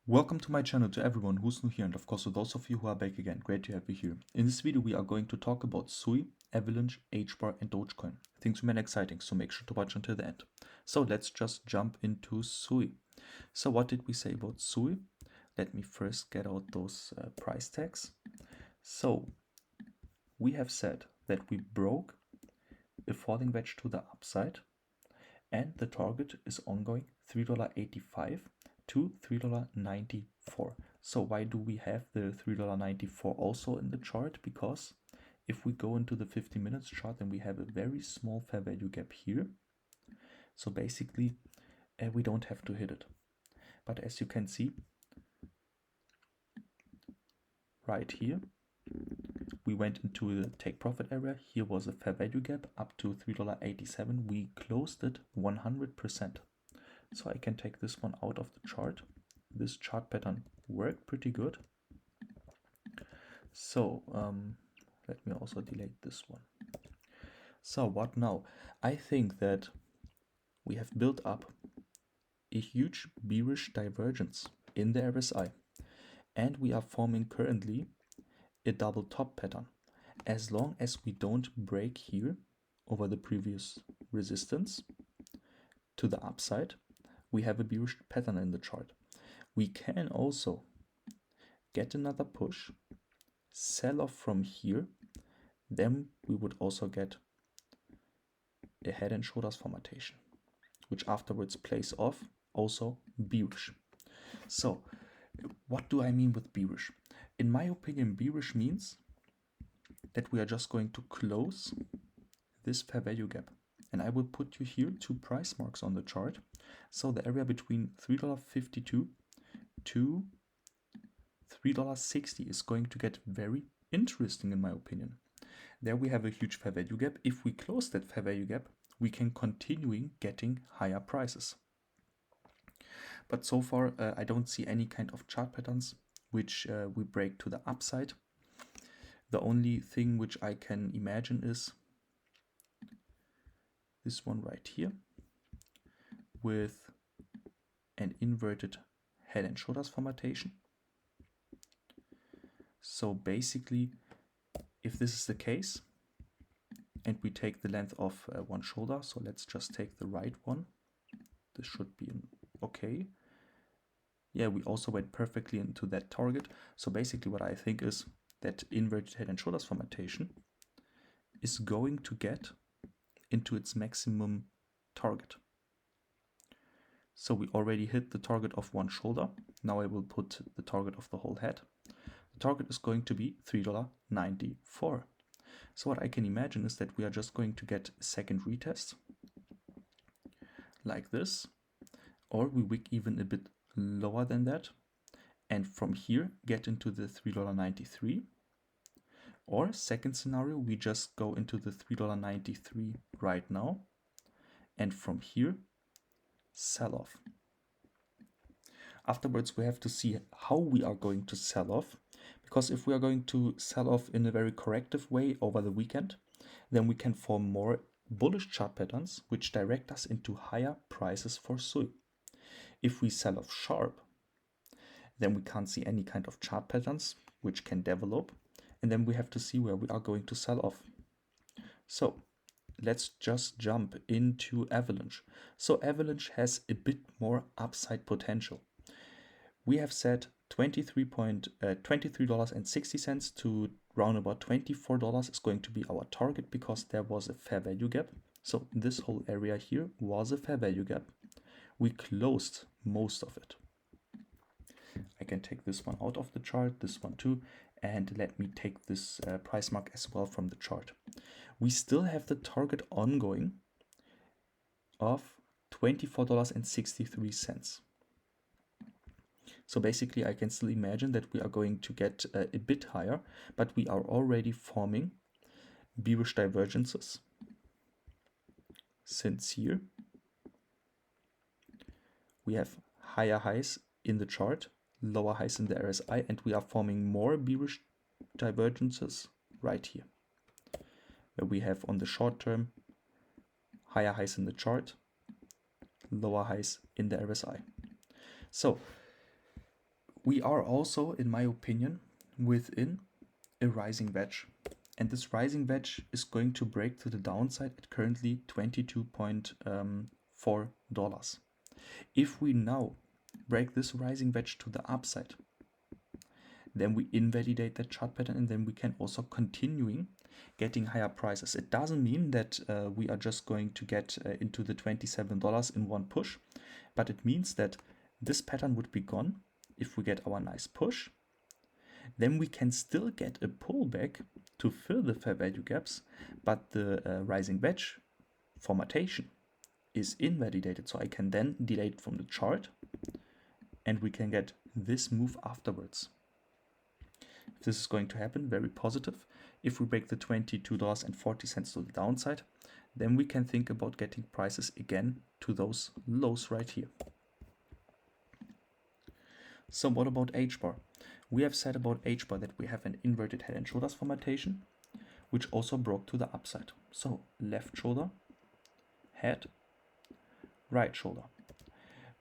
Welcome to my channel, to everyone who's new here, and of course to those of you who are back again. Great to have you here. In this video we are going to talk about SUI, Avalanche, HBAR and Dogecoin. Things remain exciting, so make sure to watch until the end. So let's just jump into SUI. So what did we say about SUI? Let me first get out those price tags. So we have said that we broke a falling wedge to the upside, and the target is ongoing $3.85 to $3.94. So why do we have the $3.94 also in the chart? Because if we go into the 50 minutes chart, then we have a very small fair value gap here. So basically we don't have to hit it. But as you can see right here, we went into the take profit area. Here was a fair value gap up to $3.87. We closed it 100%. So I can take this one out of the chart. This chart pattern worked pretty good. So let me also delete this one. So what now? I think that we have built up a huge bearish divergence in the RSI, and we are forming currently a double top pattern. As long as we don't break here over the previous resistance to the upside, we have a bearish pattern in the chart. We can also get another push, sell off from here, then we would also get a head and shoulders formatation, which afterwards plays off also bearish. So what do I mean with bearish? In my opinion, bearish means that we are just going to close this fair value gap. And I will put you here two price marks on the chart. So the area between $3.52 to $3.60 is going to get very interesting in my opinion. There we have a huge fair value gap. If we close that fair value gap, we can continue getting higher prices. But so far I don't see any kind of chart patterns which we break to the upside. The only thing which I can imagine is this one right here with an inverted head and shoulders formatation. So basically, if this is the case and we take the length of one shoulder, so let's just take the right one. This should be okay. Yeah, we also went perfectly into that target. So basically what I think is that inverted head and shoulders formatation is going to get into its maximum target. So we already hit the target of one shoulder. Now I will put the target of the whole head. The target is going to be $3.94. So what I can imagine is that we are just going to get a second retest like this, or we wick even a bit lower than that, and from here get into the $3.93. Or second scenario, we just go into the $3.93 right now, and from here sell off. Afterwards we have to see how we are going to sell off, because if we are going to sell off in a very corrective way over the weekend, then we can form more bullish chart patterns which direct us into higher prices for SUI. If we sell off sharp, then we can't see any kind of chart patterns which can develop, and then we have to see where we are going to sell off. So let's just jump into Avalanche. So Avalanche has a bit more upside potential. We have said $23.60 to round about $24 is going to be our target, because there was a fair value gap. So this whole area here was a fair value gap. We closed most of it. I can take this one out of the chart, this one too, and let me take this price mark as well from the chart. We still have the target ongoing of $24.63. So basically I can still imagine that we are going to get a bit higher, but we are already forming bearish divergences since here we have higher highs in the chart, lower highs in the RSI, and we are forming more bearish divergences right here, where we have on the short term higher highs in the chart, lower highs in the RSI. So We are also, in my opinion, within a rising wedge. And this rising wedge is going to break to the downside at currently $22.4. If we now break this rising wedge to the upside, then we invalidate that chart pattern, and then we can also continuing getting higher prices. It doesn't mean that we are just going to get into the $27 in one push, but it means that this pattern would be gone if we get our nice push. Then we can still get a pullback to fill the fair value gaps, but the rising wedge formatation is invalidated. So I can then delete it from the chart, and we can get this move afterwards. If this is going to happen, very positive. If we break the $22.40 to the downside, then we can think about getting prices again to those lows right here. So what about HBAR? We have said about HBAR that we have an inverted head and shoulders formatation, which also broke to the upside. So left shoulder, head, right shoulder.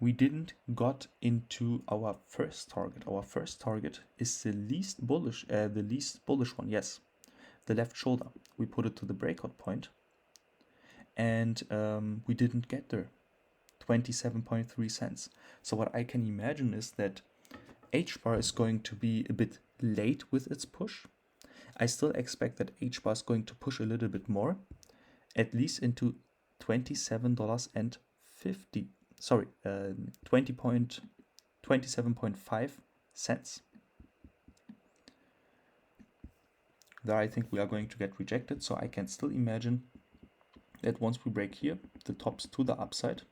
We didn't got into our first target. Our first target is the least bullish one. Yes, the left shoulder. We put it to the breakout point, and we didn't get there. 27.3 cents. So what I can imagine is that HBAR is going to be a bit late with its push. I still expect that HBAR is going to push a little bit more, at least into $27.50. Sorry, 27.5 cents. There I think we are going to get rejected, so I can still imagine that once we break here, the tops to the upside,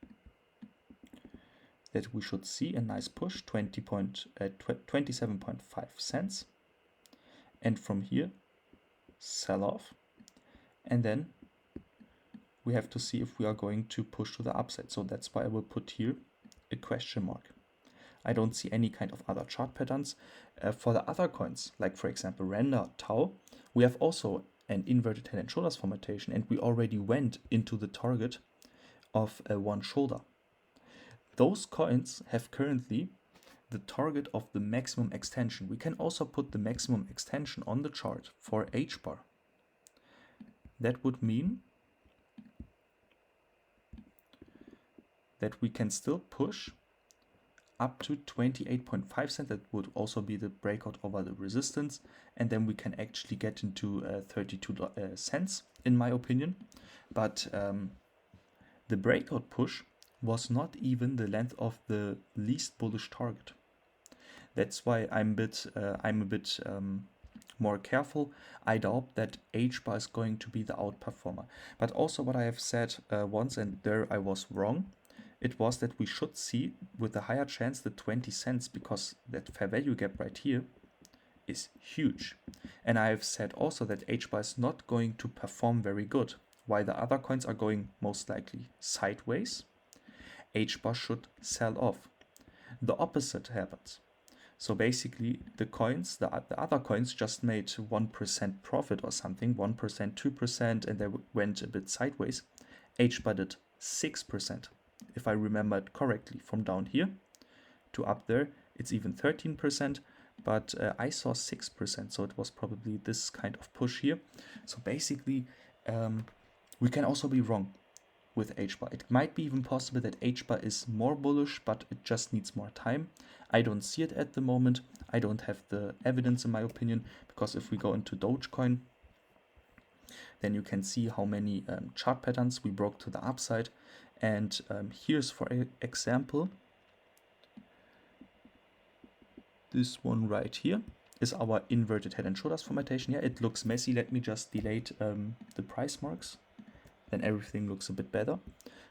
that we should see a nice push, 27.5 cents. And from here, sell off. And then we have to see if we are going to push to the upside. So that's why I will put here a question mark. I don't see any kind of other chart patterns. For the other coins, like for example Randa, Tau, we have also an inverted head and shoulders formatation, and we already went into the target of one shoulder. Those coins have currently the target of the maximum extension. We can also put the maximum extension on the chart for HBAR. That would mean that we can still push up to 28.5 cents. That would also be the breakout over the resistance, and then we can actually get into 32 cents in my opinion. But the breakout push was not even the length of the least bullish target. That's why I'm a bit more careful. I doubt that HBAR is going to be the outperformer. But also what I have said once, and there I was wrong, it was that we should see with a higher chance the 20 cents, because that fair value gap right here is huge. And I have said also that HBAR is not going to perform very good. While the other coins are going most likely sideways, HBAR should sell off. The opposite happens. So basically the other coins just made 1% profit or something, 1%, 2%, and they went a bit sideways. HBAR did 6. If I remember it correctly, from down here to up there, it's even 13%, but I saw 6%, so it was probably this kind of push here. So basically, we can also be wrong with HBAR. It might be even possible that HBAR is more bullish, but it just needs more time. I don't see it at the moment. I don't have the evidence in my opinion, because if we go into Dogecoin, then you can see how many chart patterns we broke to the upside. And here's, for example, this one right here is our inverted head and shoulders formatation. Yeah, it looks messy. Let me just delete the price marks. Then everything looks a bit better.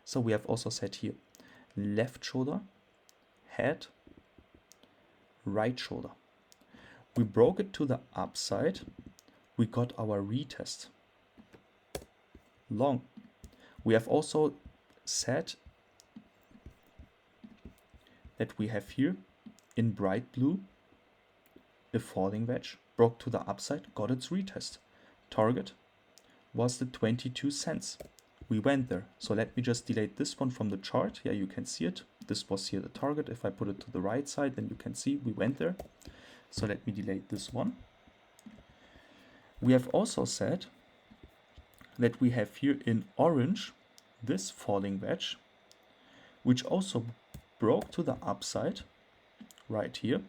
So we have also set here left shoulder, head, right shoulder. We broke it to the upside. We got our retest long. We have also said that we have here in bright blue a falling wedge, broke to the upside, got its retest. Target was the 22 cents. We went there. So let me just delete this one from the chart. Yeah, you can see it. This was here the target. If I put it to the right side, then you can see we went there. So let me delete this one. We have also said that we have here in orange this falling wedge, which also broke to the upside right here,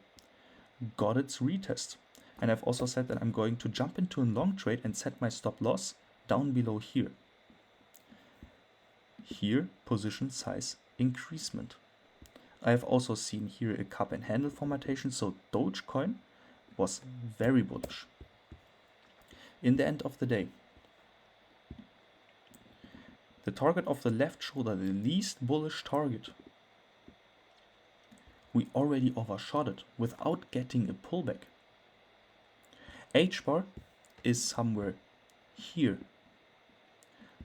got its retest. And I've also said that I'm going to jump into a long trade and set my stop loss down below here. Here, position size increasement. I have also seen here a cup and handle formatation, so Dogecoin was very bullish. In the end of the day, the target of the left shoulder, the least bullish target, we already overshot it without getting a pullback. HBAR is somewhere here,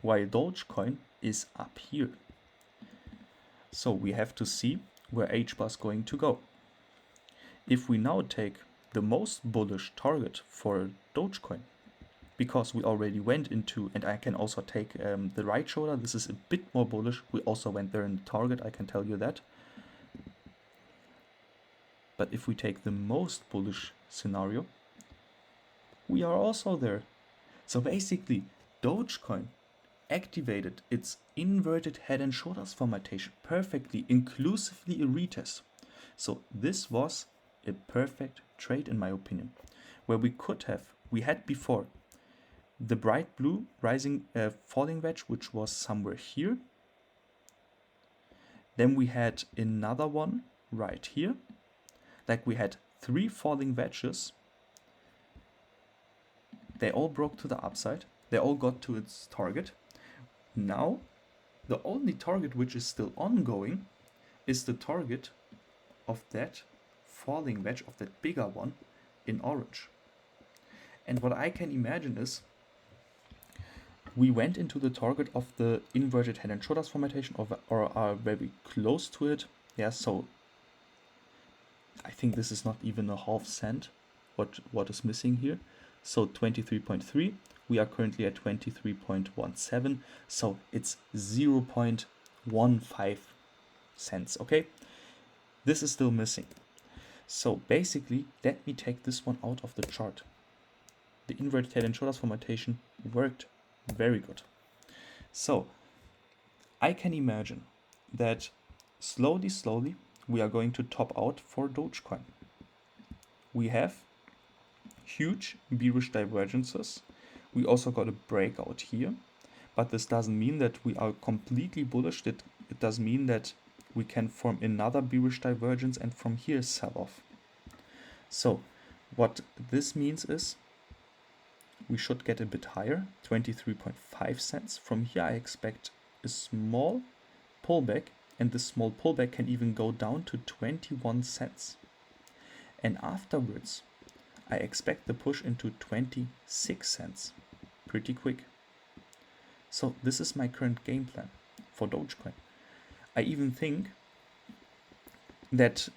while Dogecoin is up here. So we have to see where HBAR is going to go. If we now take the most bullish target for Dogecoin, because we already went into, and I can also take the right shoulder, this is a bit more bullish. We also went there in the target, I can tell you that. But if we take the most bullish scenario, we are also there. So basically, Dogecoin activated its inverted head and shoulders formatation perfectly, inclusively a retest. So this was a perfect trade in my opinion, where we had before the bright blue rising falling wedge, which was somewhere here. Then we had another one right here. Like we had 3 falling wedges. They all broke to the upside. They all got to its target. Now, the only target which is still ongoing is the target of that falling wedge, of that bigger one in orange. And what I can imagine is we went into the target of the inverted head and shoulders formatation, or are very close to it. Yeah, so I think this is not even a half cent what is missing here. So 23.3, we are currently at 23.17, so it's 0.15 cents, okay? This is still missing. So basically, let me take this one out of the chart. The inverted head and shoulders formatation worked very good. So I can imagine that slowly we are going to top out for Dogecoin. We have huge bearish divergences. We also got a breakout here, but this doesn't mean that we are completely bullish. It does mean that we can form another bearish divergence and from here sell off. So what this means is we should get a bit higher, 23.5 cents. From here I expect a small pullback, and this small pullback can even go down to 21 cents. And afterwards I expect the push into 26 cents pretty quick. So this is my current game plan for Dogecoin. I even think that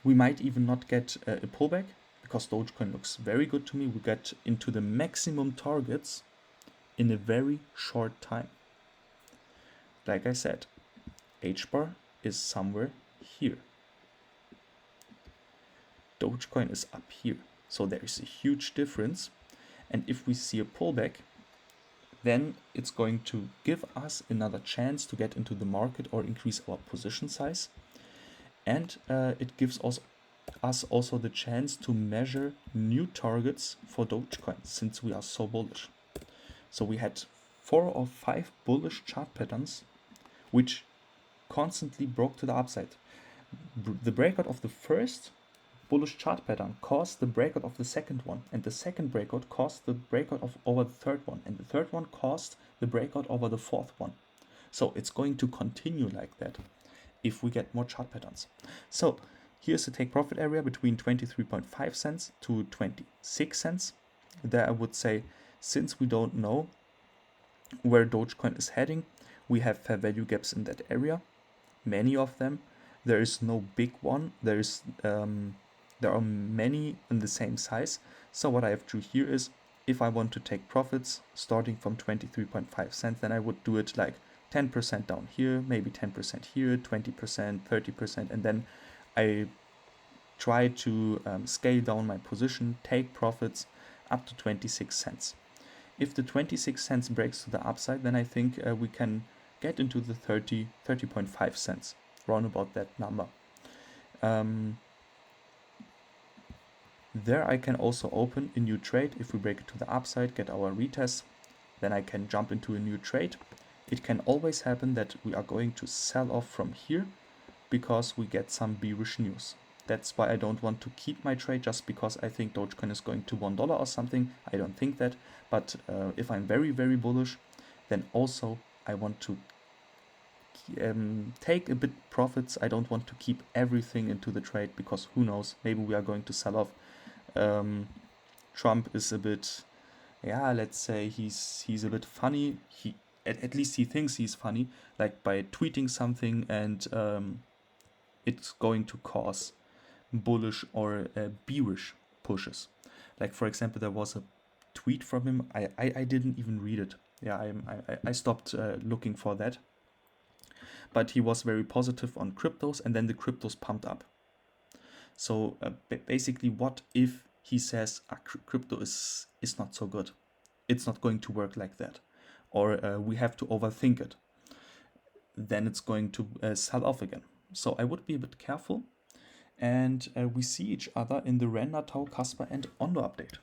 we might even not get a pullback, because Dogecoin looks very good to me. We get into the maximum targets in a very short time. Like I said, HBAR is somewhere here. Dogecoin is up here. So there is a huge difference. And if we see a pullback, then it's going to give us another chance to get into the market or increase our position size. And it gives us also the chance to measure new targets for Dogecoin, since we are so bullish. So we had 4 or 5 bullish chart patterns which constantly broke to the upside. The breakout of the first bullish chart pattern caused the breakout of the second one, and the second breakout caused the breakout over the third one, and the third one caused the breakout over the fourth one. So it's going to continue like that if we get more chart patterns. So here's the take profit area between 23.5 cents to 26 cents. There I would say, since we don't know where Dogecoin is heading, we have fair value gaps in that area, many of them. There is no big one. There are many in the same size. So what I have to do here is, if I want to take profits starting from 23.5 cents, then I would do it like 10% down here, maybe 10% here, 20%, 30%, and then I try to scale down my position, take profits up to 26 cents. If the 26 cents breaks to the upside, then I think we can get into the 30.5 cents, round about that number. There I can also open a new trade. If we break it to the upside, get our retest, then I can jump into a new trade. It can always happen that we are going to sell off from here because we get some bearish news. That's why I don't want to keep my trade just because I think Dogecoin is going to $1 or something. I don't think that. But if I'm very, very bullish, then also I want to take a bit profits. I don't want to keep everything into the trade because who knows, maybe we are going to sell off. Trump is a bit, yeah, let's say he's a bit funny. He at least he thinks he's funny, like by tweeting something and it's going to cause bullish or bearish pushes. Like for example, there was a tweet from him. I didn't even read it. Yeah, I stopped looking for that. But he was very positive on cryptos, and then the cryptos pumped up. So basically, what if he says crypto is not so good? It's not going to work like that, or we have to overthink it. Then it's going to sell off again. So I would be a bit careful. And we see each other in the Render, Tau, Kaspa, and ONDO update.